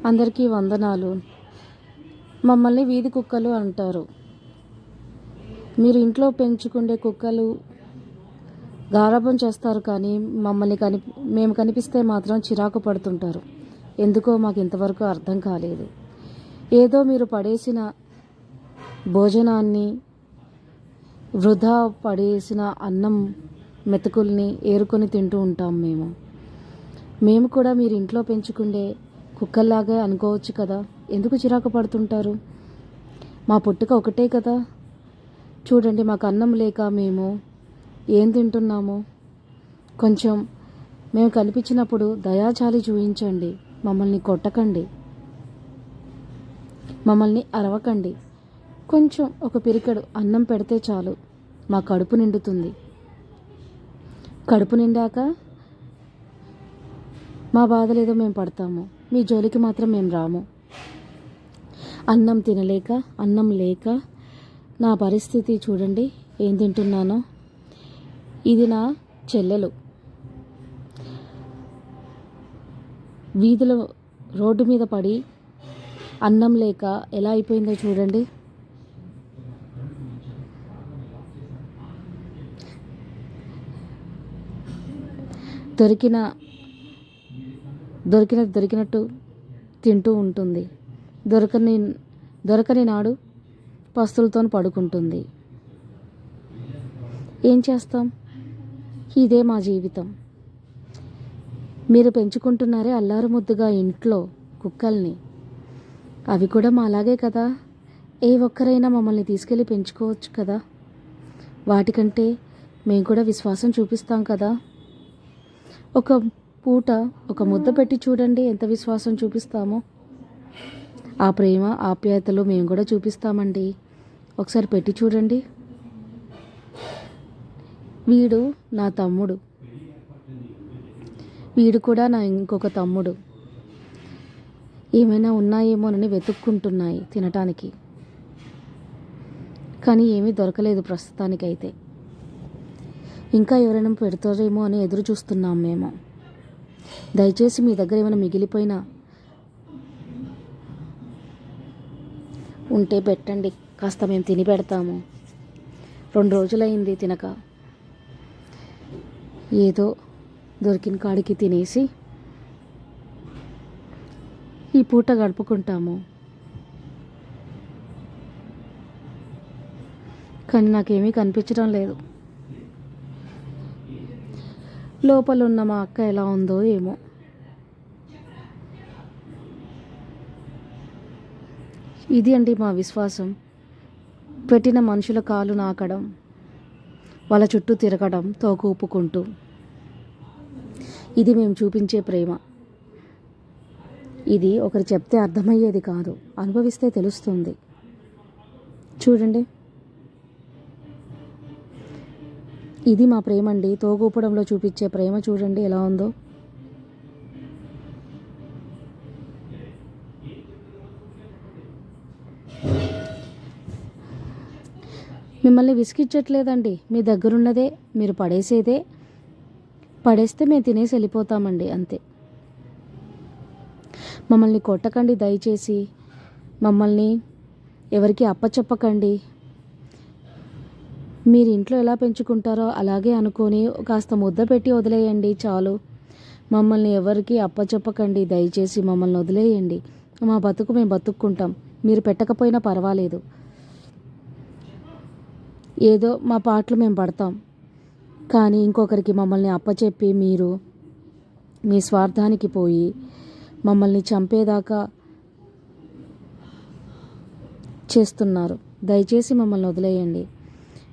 అందరికీ వందనాలు. మమ్మల్ని వీధి కుక్కలు అంటారు. మీరు ఇంట్లో పెంచుకునే కుక్కలు గారాబం చేస్తారు, కానీ మేము కనిపిస్తే మాత్రం చిరాకు పడుతుంటారు. ఎందుకో మాకు ఇంతవరకు అర్థం కాలేదు. ఏదో మీరు పడేసిన భోజనాన్ని, వృధా పడేసిన అన్నం మెతుకుల్ని ఏరుకొని తింటూ ఉంటాం. మేము కూడా మీరు ఇంట్లో పెంచుకునే కుక్కల్లాగా అనుకోవచ్చు కదా. ఎందుకు చిరాకు పడుతుంటారు? మా పుట్టుక ఒకటే కదా. చూడండి, మాకు అన్నం లేక మేము ఏం తింటున్నామో. కొంచెం మేము కనిపించినప్పుడు దయాచాలి చూపించండి. మమ్మల్ని కొట్టకండి, మమ్మల్ని అరవకండి. కొంచెం ఒక పిరికెడు అన్నం పెడితే చాలు, మా కడుపు నిండుతుంది. కడుపు నిండాక మా బాధలేదో మేము పడతాము, మీ జోలికి మాత్రం మేము రాము. అన్నం తినలేక, అన్నం లేక నా పరిస్థితి చూడండి, ఏం తింటున్నానో. ఇది నా చెల్లెలు వీధిలో రోడ్డు మీద పడి అన్నం లేక ఎలా అయిపోయిందో చూడండి. దొరికినట్టు తింటూ ఉంటుంది. దొరకని నాడు పస్తులతో పడుకుంటుంది. ఏం చేస్తాం? ఇదే మా జీవితం. మీరు పెంచుకుంటున్నారే అల్లారు ముద్దుగా ఇంట్లో కుక్కల్ని, అవి కూడా మా అలాగే కదా. ఏ ఒక్కరైనా మమ్మల్ని తీసుకెళ్ళి పెంచుకోవచ్చు కదా. వాటికంటే మేము కూడా విశ్వాసం చూపిస్తాం కదా. ఒక పూట ఒక ముద్ద పెట్టి చూడండి, ఎంత విశ్వాసం చూపిస్తామో. ఆ ప్రేమ ఆప్యాయతలు మేము కూడా చూపిస్తామండి. ఒకసారి పెట్టి చూడండి. వీడు నా తమ్ముడు, వీడు కూడా నా ఇంకొక తమ్ముడు. ఏమైనా ఉన్నాయేమోనని వెతుక్కుంటున్నాయి తినటానికి, కానీ ఏమీ దొరకలేదు ప్రస్తుతానికైతే. ఇంకా ఎవరైనా పెడతారేమో అని ఎదురు చూస్తున్నాం మేము. దయచేసి మీ దగ్గర ఏమైనా మిగిలిపోయినా ఉంటే పెట్టండి, కాస్త మేము తిని పెడతాము. 2 రోజులైంది తినక. ఏదో దొరికిన కాడికి తినేసి ఈ పూట గడుపుకుంటాము. కానీ నాకేమీ కనిపించడం లేదు. లోపల ఉన్న మా అక్క ఎలా ఉందో ఏమో. ఇది అండి మా విశ్వాసం. పెట్టిన మనుషుల కాలు నాకడం, వాళ్ళ చుట్టూ తిరగడం తోక ఊపుకుంటూ, ఇది మేము చూపించే ప్రేమ. ఇది ఒకరు చెప్తే అర్థమయ్యేది కాదు, అనుభవిస్తే తెలుస్తుంది. చూడండి, ఇది మా ప్రేమ అండి. తోగూపడంలో చూపించే ప్రేమ చూడండి ఎలా ఉందో. మిమ్మల్ని విసిగించట్లేదండి. మీ దగ్గరున్నదే మీరు పడేసేదే. పడేస్తే మేము తినేసి వెళ్ళిపోతామండి, అంతే. మమ్మల్ని కొట్టకండి దయచేసి. మమ్మల్ని ఎవరికి అప్పచెప్పకండి. మీరు ఇంట్లో ఎలా పెంచుకుంటారో అలాగే అనుకొని కాస్త ముద్ద పెట్టి వదిలేయండి చాలు. మమ్మల్ని ఎవరికి అప్పచెప్పకండి దయచేసి. మమ్మల్ని వదిలేయండి. మా బతుకు మేము బతుక్కుంటాం. మీరు పెట్టకపోయినా పర్వాలేదు. ఏదో మా పాటలు మేము పడతాం. కానీ ఇంకొకరికి మమ్మల్ని అప్పచెప్పి మీరు మీ స్వార్థానికి పోయి మమ్మల్ని చంపేదాకా చేస్తున్నారు. దయచేసి మమ్మల్ని వదిలేయండి.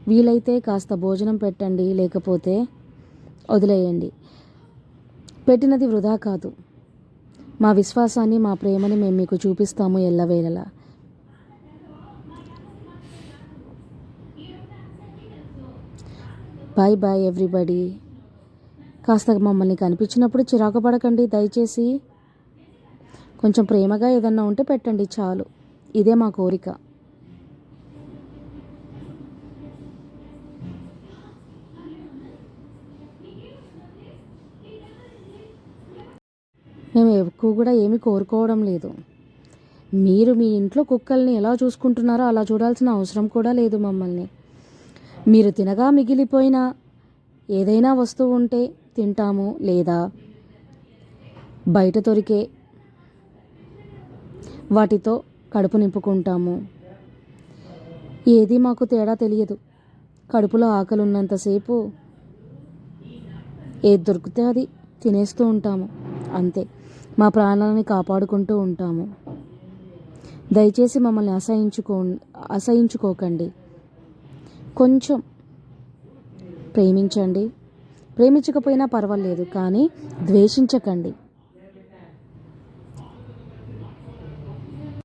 వీలైతే కాస్త భోజనం పెట్టండి, లేకపోతే వదిలేయండి. పెట్టినది వృధా కాదు. మా విశ్వాసాన్ని, మా ప్రేమని మేము మీకు చూపిస్తాము ఎల్లవేళలా. Bye bye everybody. కాస్త మమ్మల్ని కనిపించినప్పుడు చిరాకు పడకండి దయచేసి. కొంచెం ప్రేమగా ఏదన్నా ఉంటే పెట్టండి చాలు. ఇదే మా కోరిక. మేము ఎక్కువ కూడా ఏమీ కోరుకోవడం లేదు. మీరు మీ ఇంట్లో కుక్కల్ని ఎలా చూసుకుంటున్నారో అలా చూడాల్సిన అవసరం కూడా లేదు మమ్మల్ని. మీరు తినగా మిగిలిపోయిన ఏదైనా వస్తువు ఉంటే తింటాము, లేదా బయట దొరికే వాటితో కడుపు నింపుకుంటాము. ఏది మాకు తేడా తెలియదు. కడుపులో ఆకలి ఉన్నంతసేపు ఏది దొరికితే అది తినేస్తూ ఉంటాము, అంతే. మా ప్రాణాలని కాపాడుకుంటూ ఉంటాము. దయచేసి మమ్మల్ని అసహించుకోకండి. కొంచెం ప్రేమించండి. ప్రేమించకపోయినా పర్వాలేదు, కానీ ద్వేషించకండి.